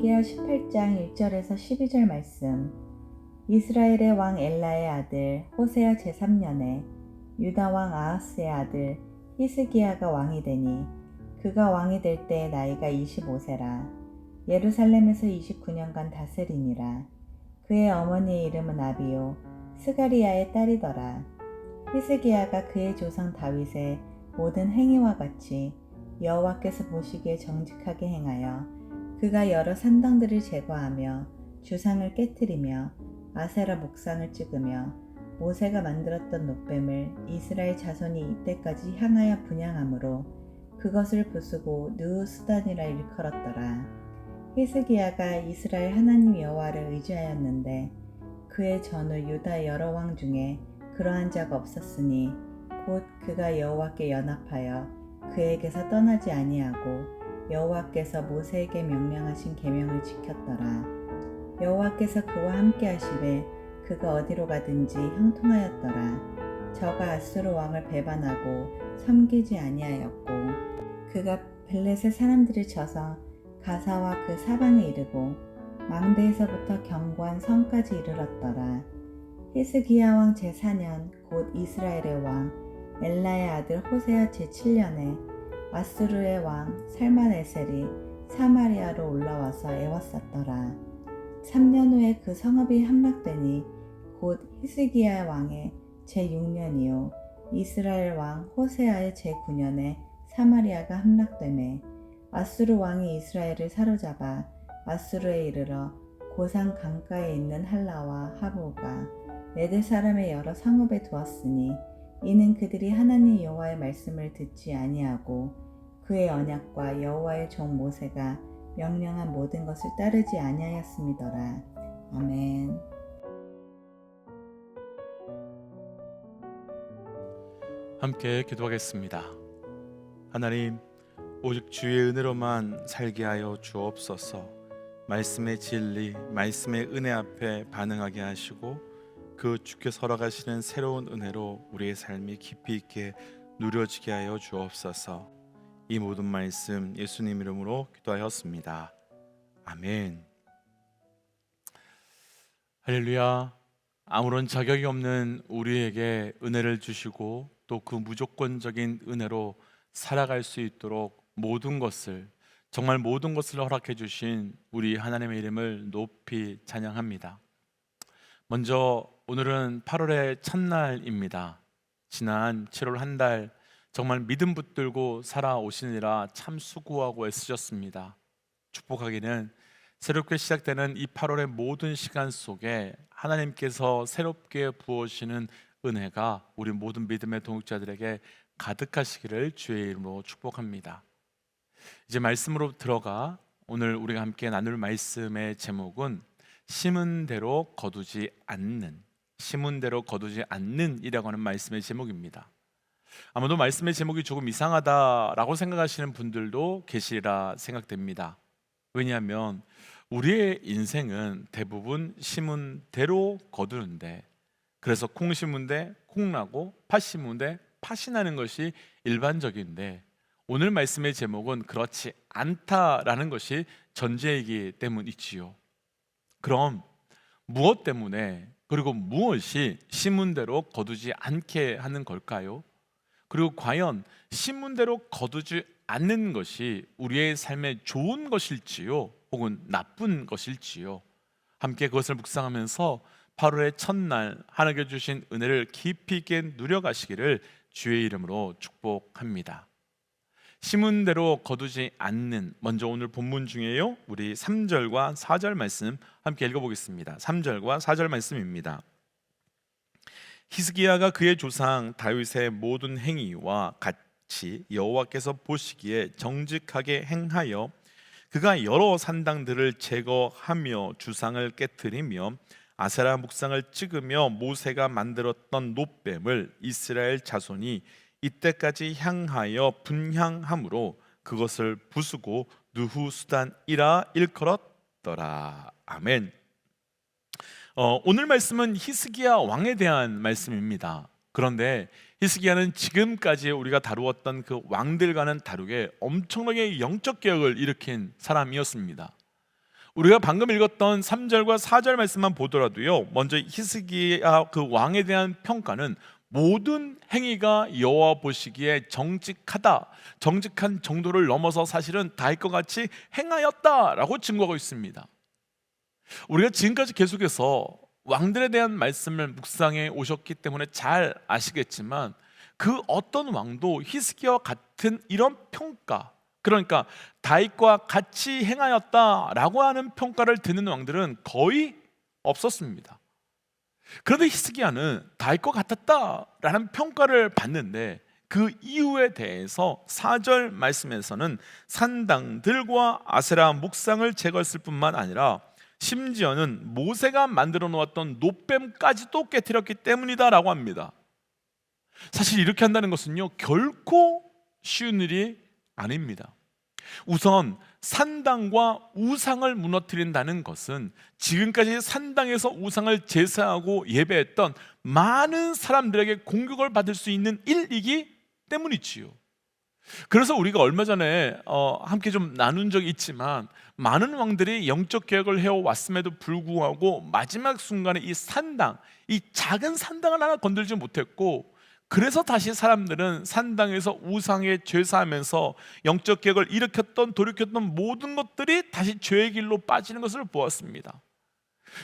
히스기야 18장 1절에서 12절 말씀. 이스라엘의 왕 엘라의 아들 호세아 제3년에 유다 왕 아하스의 아들 히스기야가 왕이 되니 그가 왕이 될 때의 나이가 25세라. 예루살렘에서 29년간 다스리니라. 그의 어머니의 이름은 아비요 스가리야의 딸이더라. 히스기야가 그의 조상 다윗의 모든 행위와 같이 여호와께서 보시기에 정직하게 행하여 그가 여러 산당들을 제거하며 주상을 깨뜨리며 아세라 목상을 찍으며 모세가 만들었던 놋뱀을 이스라엘 자손이 이때까지 향하여 분향함으로 그것을 부수고 느우스단이라 일컬었더라. 히스기야가 이스라엘 하나님 여호와를 의지하였는데 그의 전후 유다 여러 왕 중에 그러한 자가 없었으니 곧 그가 여호와께 연합하여 그에게서 떠나지 아니하고 여호와께서 모세에게 명령하신 계명을 지켰더라. 여호와께서 그와 함께 하시되 그가 어디로 가든지 형통하였더라. 저가 아수르 왕을 배반하고 섬기지 아니하였고 그가 블레셋 사람들을 쳐서 가사와 그 사방에 이르고 망대에서부터 견고한 성까지 이르렀더라. 히스기야 왕 제4년 곧 이스라엘의 왕 엘라의 아들 호세아 제7년에 아수르의 왕 살만에셀이 사마리아로 올라와서 애워쌌더라. 3년 후에 그 성읍이 함락되니 곧 히스기야 왕의 제6년이요 이스라엘 왕 호세아의 제9년에 사마리아가 함락되매 아수르 왕이 이스라엘을 사로잡아 아수르에 이르러 고산 강가에 있는 할라와 하보가 메대 사람의 여러 성읍에 두었으니 이는 그들이 하나님 여호와의 말씀을 듣지 아니하고 그의 언약과 여호와의 종 모세가 명령한 모든 것을 따르지 아니하였음이더라. 아멘. 함께 기도하겠습니다. 하나님, 오직 주의 은혜로만 살게 하여 주옵소서. 말씀의 진리, 말씀의 은혜 앞에 반응하게 하시고 그 주께서 허락하시는 새로운 은혜로 우리의 삶이 깊이 있게 누려지게 하여 주옵소서. 이 모든 말씀 예수님 이름으로 기도하였습니다. 아멘. 할렐루야. 아무런 자격이 없는 우리에게 은혜를 주시고 또 그 무조건적인 은혜로 살아갈 수 있도록 모든 것을, 정말 모든 것을 허락해 주신 우리 하나님의 이름을 높이 찬양합니다. 먼저 오늘은 8월의 첫날입니다. 지난 7월 한 달 정말 믿음 붙들고 살아오시느라 참 수고하고 애쓰셨습니다. 축복하기는 새롭게 시작되는 이 8월의 모든 시간 속에 하나님께서 새롭게 부어주시는 은혜가 우리 모든 믿음의 동역자들에게 가득하시기를 주의 이름으로 축복합니다. 이제 말씀으로 들어가 오늘 우리가 함께 나눌 말씀의 제목은 심은 대로 거두지 않는, 심은 대로 거두지 않는 이라고 하는 말씀의 제목입니다. 아마도 말씀의 제목이 조금 이상하다라고 생각하시는 분들도 계시리라 생각됩니다. 왜냐하면 우리의 인생은 대부분 심은 대로 거두는데, 그래서 콩 심은 데 콩 나고 팥 심은 데 팥이 나는 것이 일반적인데, 오늘 말씀의 제목은 그렇지 않다라는 것이 전제이기 때문이지요. 그럼 무엇 때문에, 그리고 무엇이 심은 대로 거두지 않게 하는 걸까요? 그리고 과연 심은 대로 거두지 않는 것이 우리의 삶에 좋은 것일지요, 혹은 나쁜 것일지요? 함께 그것을 묵상하면서 8월의 첫날 하나님께 주신 은혜를 깊이 있게 누려가시기를 주의 이름으로 축복합니다. 심은 대로 거두지 않는, 먼저 오늘 본문 중에요, 우리 3절과 4절 말씀 함께 읽어보겠습니다. 3절과 4절 말씀입니다. 히스기야가 그의 조상 다윗의 모든 행위와 같이 여호와께서 보시기에 정직하게 행하여 그가 여러 산당들을 제거하며 주상을 깨뜨리며 아세라 묵상을 찍으며 모세가 만들었던 놋뱀을 이스라엘 자손이 이때까지 향하여 분향함으로 그것을 부수고 느후수단이라 일컬었더라. 아멘. 오늘 말씀은 히스기야 왕에 대한 말씀입니다. 그런데 히스기야는 지금까지 우리가 다루었던 그 왕들과는 다르게 엄청나게 영적 개혁을 일으킨 사람이었습니다. 우리가 방금 읽었던 3절과 4절 말씀만 보더라도요, 먼저 히스기야 그 왕에 대한 평가는 모든 행위가 여호와 보시기에 정직하다, 정직한 정도를 넘어서 사실은 다윗과 같이 행하였다라고 증거하고 있습니다. 우리가 지금까지 계속해서 왕들에 대한 말씀을 묵상해 오셨기 때문에 잘 아시겠지만, 그 어떤 왕도 히스기야와 같은 이런 평가, 그러니까 다윗과 같이 행하였다라고 하는 평가를 듣는 왕들은 거의 없었습니다. 그런데 히스기야는 다윗과 같았다라는 평가를 받는데, 그 이유에 대해서 4절 말씀에서는 산당들과 아세라 목상을 제거했을 뿐만 아니라 심지어는 모세가 만들어 놓았던 놋뱀까지도 깨뜨렸기 때문이다라고 합니다. 사실 이렇게 한다는 것은요, 결코 쉬운 일이 아닙니다. 우선 산당과 우상을 무너뜨린다는 것은 지금까지 산당에서 우상을 제사하고 예배했던 많은 사람들에게 공격을 받을 수 있는 일이기 때문이지요. 그래서 우리가 얼마 전에 함께 좀 나눈 적이 있지만, 많은 왕들이 영적 개혁을 해왔음에도 불구하고 마지막 순간에 이 산당, 이 작은 산당을 하나 건들지 못했고, 그래서 다시 사람들은 산당에서 우상에 제사하면서 영적 개혁을 일으켰던 돌이켰던 모든 것들이 다시 죄의 길로 빠지는 것을 보았습니다.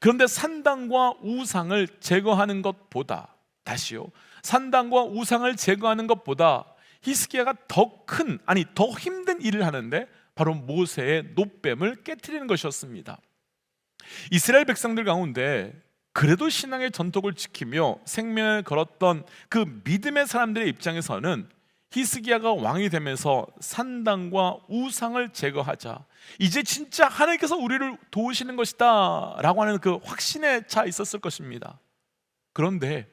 그런데 산당과 우상을 제거하는 것보다, 다시요, 산당과 우상을 제거하는 것보다 히스기야가 더 큰, 아니 더 힘든 일을 하는데 바로 모세의 놋뱀을 깨트리는 것이었습니다. 이스라엘 백성들 가운데 그래도 신앙의 전통을 지키며 생명을 걸었던 그 믿음의 사람들의 입장에서는 히스기야가 왕이 되면서 산당과 우상을 제거하자, 이제 진짜 하나님께서 우리를 도우시는 것이다 라고 하는 그 확신에 차 있었을 것입니다. 그런데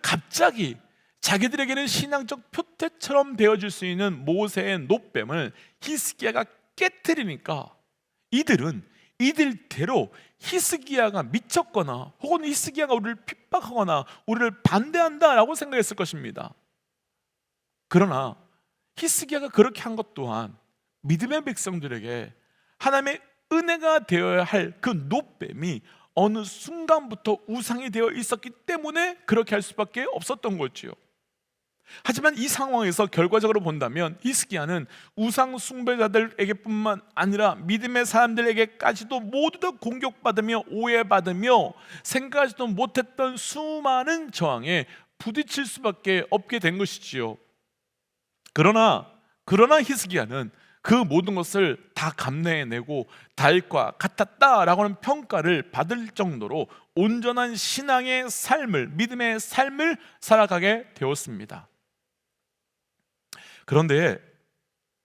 갑자기 자기들에게는 신앙적 표태처럼 되어질 수 있는 모세의 놋뱀을 히스기야가 깨트리니까 이들대로 히스기야가 미쳤거나 혹은 히스기야가 우리를 핍박하거나 우리를 반대한다라고 생각했을 것입니다. 그러나 히스기야가 그렇게 한 것 또한 믿음의 백성들에게 하나님의 은혜가 되어야 할 그 놋뱀이 어느 순간부터 우상이 되어 있었기 때문에 그렇게 할 수밖에 없었던 거지요. 하지만 이 상황에서 결과적으로 본다면 히스기야는 우상 숭배자들에게뿐만 아니라 믿음의 사람들에게까지도 모두 다 공격받으며 오해받으며 생각하지도 못했던 수많은 저항에 부딪힐 수밖에 없게 된 것이지요. 그러나 히스기야는 그 모든 것을 다 감내해내고 다윗과 같았다라고 하는 평가를 받을 정도로 온전한 신앙의 삶을, 믿음의 삶을 살아가게 되었습니다. 그런데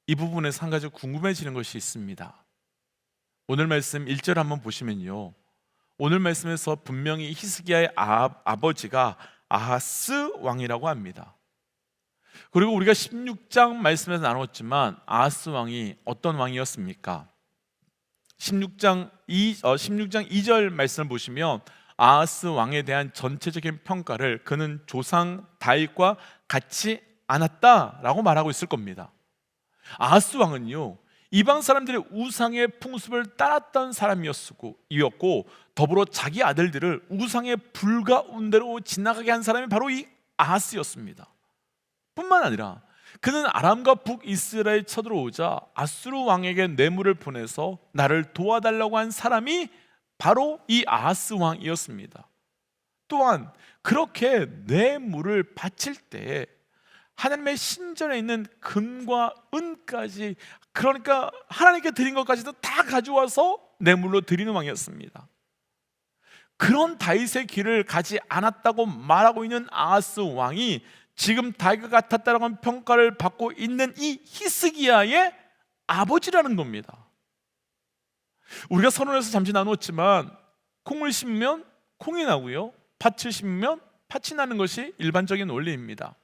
이 부분에서 한 가지 궁금해지는 것이 있습니다. 오늘 말씀 1절 한번 보시면요, 오늘 말씀에서 분명히 히스기야의 아버지가 아하스 왕이라고 합니다. 그리고 우리가 16장 말씀에서 나눴지만 아하스 왕이 어떤 왕이었습니까? 16장 2절 말씀을 보시면 아하스 왕에 대한 전체적인 평가를 그는 조상 다윗과 같이 않았다라고 말하고 있을 겁니다. 아하스 왕은요, 이방 사람들의 우상의 풍습을 따랐던 사람이었고, 더불어 자기 아들들을 우상의 불가운데로 지나가게 한 사람이 바로 이 아하스였습니다. 뿐만 아니라 그는 아람과 북이스라엘 쳐들어오자 아수르 왕에게 뇌물을 보내서 나를 도와달라고 한 사람이 바로 이 아하스 왕이었습니다. 또한 그렇게 뇌물을 바칠 때 하나님의 신전에 있는 금과 은까지, 그러니까 하나님께 드린 것까지도 다 가져와서 뇌물로 드리는 왕이었습니다. 그런 다윗의 길을 가지 않았다고 말하고 있는 아하스 왕이 지금 다윗과 같았다라고 하는 평가를 받고 있는 이 히스기야의 아버지라는 겁니다. 우리가 선언에서 잠시 나누었지만 콩을 심으면 콩이 나고요, 팥을 심으면 팥이 나는 것이 일반적인 원리입니다.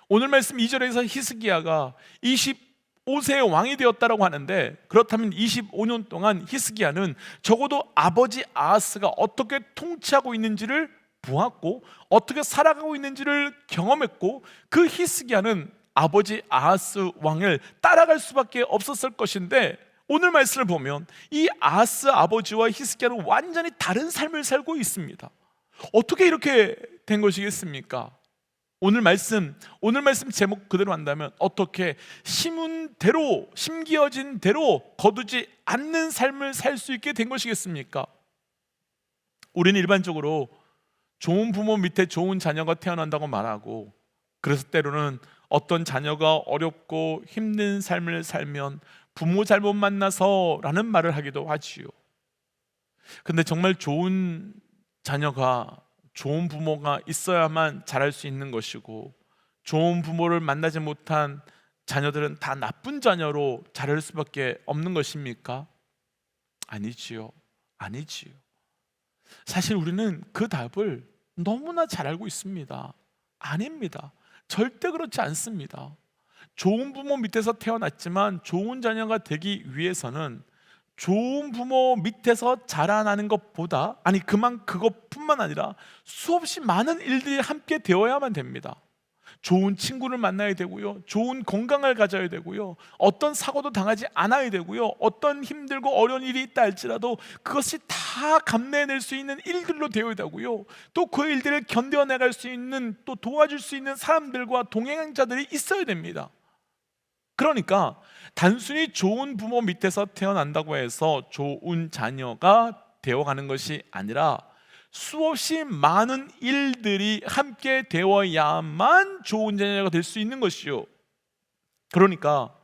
오늘 말씀 2절에서 히스기야가 25세의 왕이 되었다라고 하는데, 그렇다면 25년 동안 히스기야는 적어도 아버지 아하스가 어떻게 통치하고 있는지를 보았고 어떻게 살아가고 있는지를 경험했고, 그 히스기야는 아버지 아하스 왕을 따라갈 수밖에 없었을 것인데, 오늘 말씀을 보면 이 아하스 아버지와 히스기야는 완전히 다른 삶을 살고 있습니다. 어떻게 이렇게 된 것이겠습니까? 오늘 말씀 제목 그대로 한다면 어떻게 심은 대로, 심기어진 대로 거두지 않는 삶을 살 수 있게 된 것이겠습니까? 우리는 일반적으로 좋은 부모 밑에 좋은 자녀가 태어난다고 말하고, 그래서 때로는 어떤 자녀가 어렵고 힘든 삶을 살면 부모 잘못 만나서 라는 말을 하기도 하지요. 근데 정말 좋은 자녀가, 좋은 부모가 있어야만 자랄 수 있는 것이고, 좋은 부모를 만나지 못한 자녀들은 다 나쁜 자녀로 자랄 수밖에 없는 것입니까? 아니지요. 아니지요. 사실 우리는 그 답을 너무나 잘 알고 있습니다. 아닙니다. 절대 그렇지 않습니다. 좋은 부모 밑에서 태어났지만 좋은 자녀가 되기 위해서는 좋은 부모 밑에서 자라나는 것보다, 그것뿐만 아니라 수없이 많은 일들이 함께 되어야만 됩니다. 좋은 친구를 만나야 되고요, 좋은 건강을 가져야 되고요, 어떤 사고도 당하지 않아야 되고요, 어떤 힘들고 어려운 일이 있다 할지라도 그것이 다 감내해낼 수 있는 일들로 되어야 되고요, 또 그 일들을 견뎌내갈 수 있는, 또 도와줄 수 있는 사람들과 동행자들이 있어야 됩니다. 그러니까 단순히 좋은 부모 밑에서 태어난다고 해서 좋은 자녀가 되어가는 것이 아니라 수없이 많은 일들이 함께 되어야만 좋은 자녀가 될 수 있는 것이요. 그러니까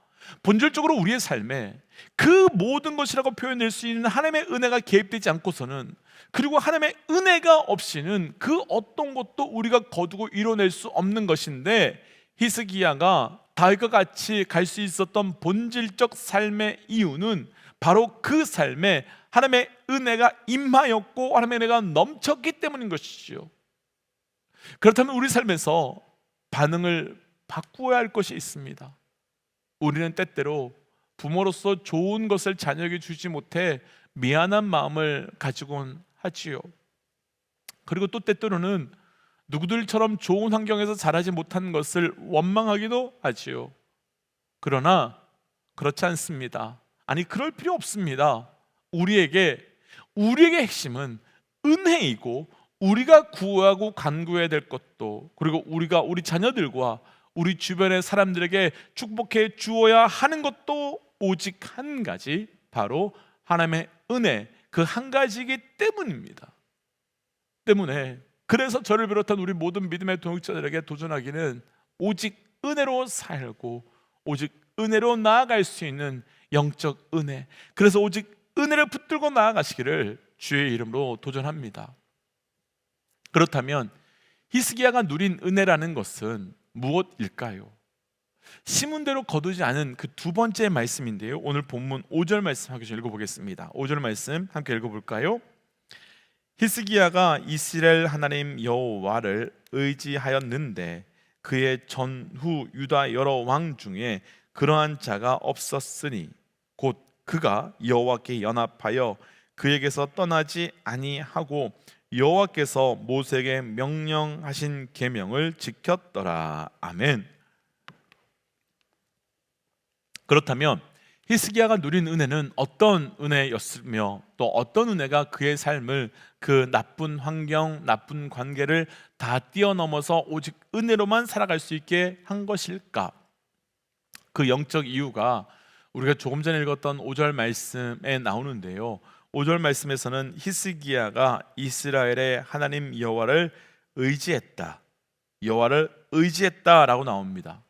본질적으로 우리의 삶에 그 모든 것이라고 표현될 수 있는 하나님의 은혜가 개입되지 않고서는, 그리고 하나님의 은혜가 없이는 그 어떤 것도 우리가 거두고 이뤄낼 수 없는 것인데, 히스기야가 다윗과 같이 갈 수 있었던 본질적 삶의 이유는 바로 그 삶에 하나님의 은혜가 임하였고 하나님의 은혜가 넘쳤기 때문인 것이지요. 그렇다면 우리 삶에서 반응을 바꾸어야 할 것이 있습니다. 우리는 때때로 부모로서 좋은 것을 자녀에게 주지 못해 미안한 마음을 가지곤 하지요. 그리고 또 때때로는 누구들처럼 좋은 환경에서 자라지 못한 것을 원망하기도 하지요. 그러나 그렇지 않습니다. 그럴 필요 없습니다. 우리에게 핵심은 은혜이고, 우리가 구하고 간구해야 될 것도, 그리고 우리가 우리 자녀들과 우리 주변의 사람들에게 축복해 주어야 하는 것도 오직 한 가지, 바로 하나님의 은혜, 그 한 가지이기 때문입니다. 그래서 저를 비롯한 우리 모든 믿음의 동역자들에게 도전하기는 오직 은혜로 살고 오직 은혜로 나아갈 수 있는 영적 은혜, 그래서 오직 은혜를 붙들고 나아가시기를 주의 이름으로 도전합니다. 그렇다면 히스기야가 누린 은혜라는 것은 무엇일까요? 심은 대로 거두지 않은 그 두 번째 말씀인데요, 오늘 본문 5절 말씀 함께 읽어보겠습니다. 5절 말씀 함께 읽어볼까요? 히스기야가 이스라엘 하나님 여호와를 의지하였는데 그의 전후 유다 여러 왕 중에 그러한 자가 없었으니 곧 그가 여호와께 연합하여 그에게서 떠나지 아니하고 여호와께서 모세에게 명령하신 계명을 지켰더라. 아멘. 그렇다면 히스기야가 누린 은혜는 어떤 은혜였으며, 또 어떤 은혜가 그의 삶을, 그 나쁜 환경, 나쁜 관계를 다 뛰어넘어서 오직 은혜로만 살아갈 수 있게 한 것일까? 그 영적 이유가 우리가 조금 전에 읽었던 5절 말씀에 나오는데요, 5절 말씀에서는 히스기야가 이스라엘의 하나님 여호와를 의지했다라고 나옵니다.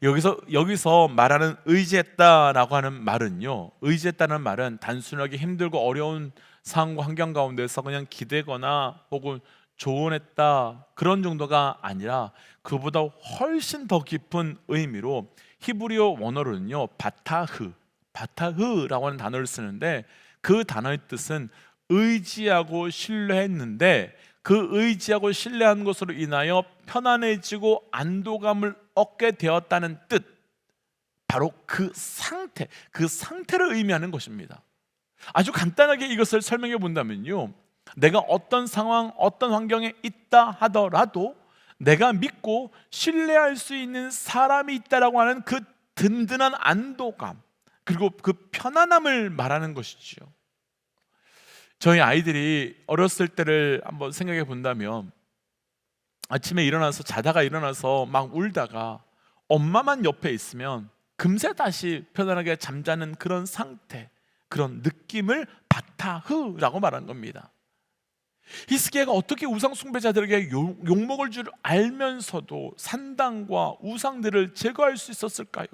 여기서 말하는 의지했다라고 하는 말은요, 의지했다는 말은 단순하게 힘들고 어려운 상황과 환경 가운데서 그냥 기대거나 혹은 조언했다 그런 정도가 아니라, 그보다 훨씬 더 깊은 의미로 히브리어 원어로는요, 바타흐라고 하는 단어를 쓰는데, 그 단어의 뜻은 의지하고 신뢰했는데, 그 의지하고 신뢰한 것으로 인하여 편안해지고 안도감을 얻게 되었다는 뜻, 바로 그 상태를 의미하는 것입니다. 아주 간단하게 이것을 설명해 본다면요, 내가 어떤 상황, 어떤 환경에 있다 하더라도 내가 믿고 신뢰할 수 있는 사람이 있다라고 하는 그 든든한 안도감, 그리고 그 편안함을 말하는 것이지요. 저희 아이들이 어렸을 때를 한번 생각해 본다면 아침에 자다가 일어나서 막 울다가 엄마만 옆에 있으면 금세 다시 편안하게 잠자는 그런 상태, 그런 느낌을 바타흐라고 말하는 겁니다. 히스기야가 어떻게 우상 숭배자들에게 욕먹을 줄 알면서도 산당과 우상들을 제거할 수 있었을까요?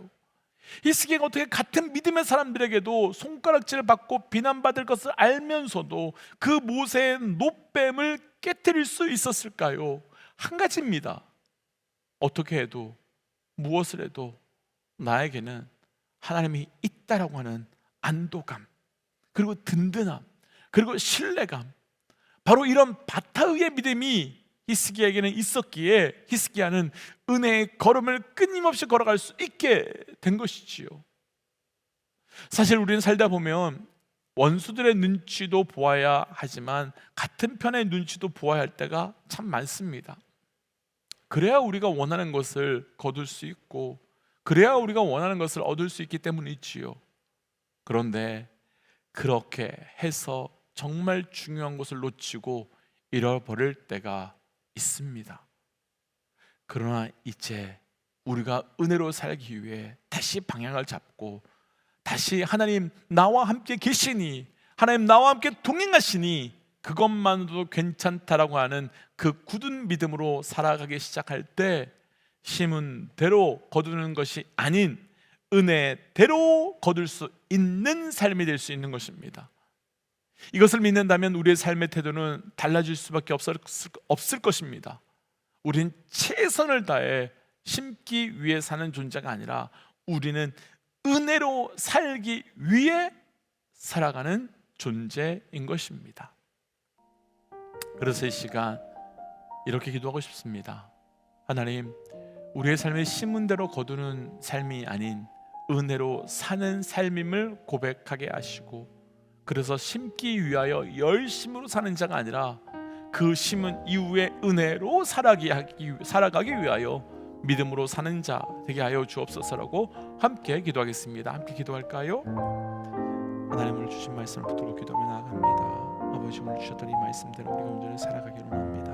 히스기야가 어떻게 같은 믿음의 사람들에게도 손가락질을 받고 비난받을 것을 알면서도 그 모세의 노뱀을 깨뜨릴 수 있었을까요? 한 가지입니다. 어떻게 해도 무엇을 해도 나에게는 하나님이 있다라고 하는 안도감, 그리고 든든함, 그리고 신뢰감, 바로 이런 바타의 믿음이 히스기야에게는 있었기에 히스기야는 은혜의 걸음을 끊임없이 걸어갈 수 있게 된 것이지요. 사실 우리는 살다 보면 원수들의 눈치도 보아야 하지만 같은 편의 눈치도 보아야 할 때가 참 많습니다. 그래야 우리가 원하는 것을 거둘 수 있고, 그래야 우리가 원하는 것을 얻을 수 있기 때문이지요. 그런데 그렇게 해서 정말 중요한 것을 놓치고 잃어버릴 때가 있습니다. 그러나 이제 우리가 은혜로 살기 위해 다시 방향을 잡고 다시 하나님 나와 함께 계시니, 하나님 나와 함께 동행하시니 그것만으로도 괜찮다라고 하는 그 굳은 믿음으로 살아가기 시작할 때 심은 대로 거두는 것이 아닌 은혜대로 거둘 수 있는 삶이 될 수 있는 것입니다. 이것을 믿는다면 우리의 삶의 태도는 달라질 수밖에 없을 것입니다. 우린 최선을 다해 심기 위해 사는 존재가 아니라 우리는 은혜로 살기 위해 살아가는 존재인 것입니다. 그래서 이 시간 이렇게 기도하고 싶습니다. 하나님, 우리의 삶을 심은 대로 거두는 삶이 아닌 은혜로 사는 삶임을 고백하게 하시고, 그래서 심기 위하여 열심으로 사는 자가 아니라 그 심은 이후에 은혜로 살아가기 위하여 믿음으로 사는 자 되게 하여 주옵소서라고 함께 기도하겠습니다. 함께 기도할까요? 하나님, 오늘 주신 말씀을 붙들고 기도하며 나아갑니다. 아버지, 오늘 주셨던 이 말씀대로 우리가 온전히 살아가기를 원합니다.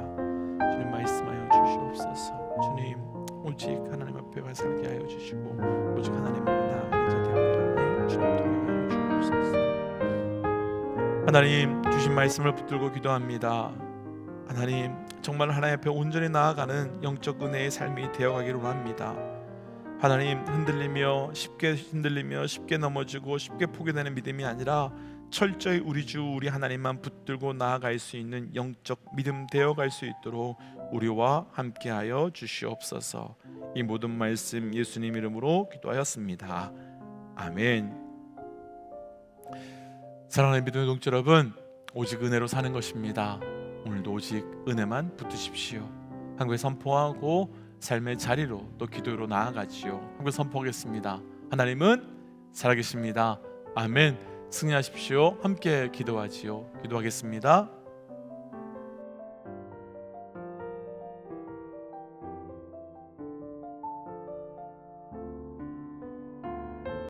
주님, 말씀하여 주시옵소서. 주님, 오직 하나님 앞에 살게 하여 주시고 오직 하나님으로 나아가는 자 되어가라. 주님, 동행하여 주옵소서. 하나님, 주신 말씀을 붙들고 기도합니다. 하나님, 정말 하나님 앞에 온전히 나아가는 영적 은혜의 삶이 되어가기를 원합니다. 하나님, 쉽게 흔들리며 쉽게 넘어지고 쉽게 포기되는 믿음이 아니라 철저히 우리 주 우리 하나님만 붙들고 나아갈 수 있는 영적 믿음 되어갈 수 있도록 우리와 함께하여 주시옵소서. 이 모든 말씀 예수님 이름으로 기도하였습니다. 아멘. 사랑하는 믿음의 동지 여러분, 오직 은혜로 사는 것입니다. 오늘도 오직 은혜만 붙드십시오. 함께 선포하고 삶의 자리로 또 기도로 나아가지요. 함께 선포하겠습니다. 하나님은 살아계십니다. 아멘. 승리하십시오. 함께 기도하지요. 기도하겠습니다.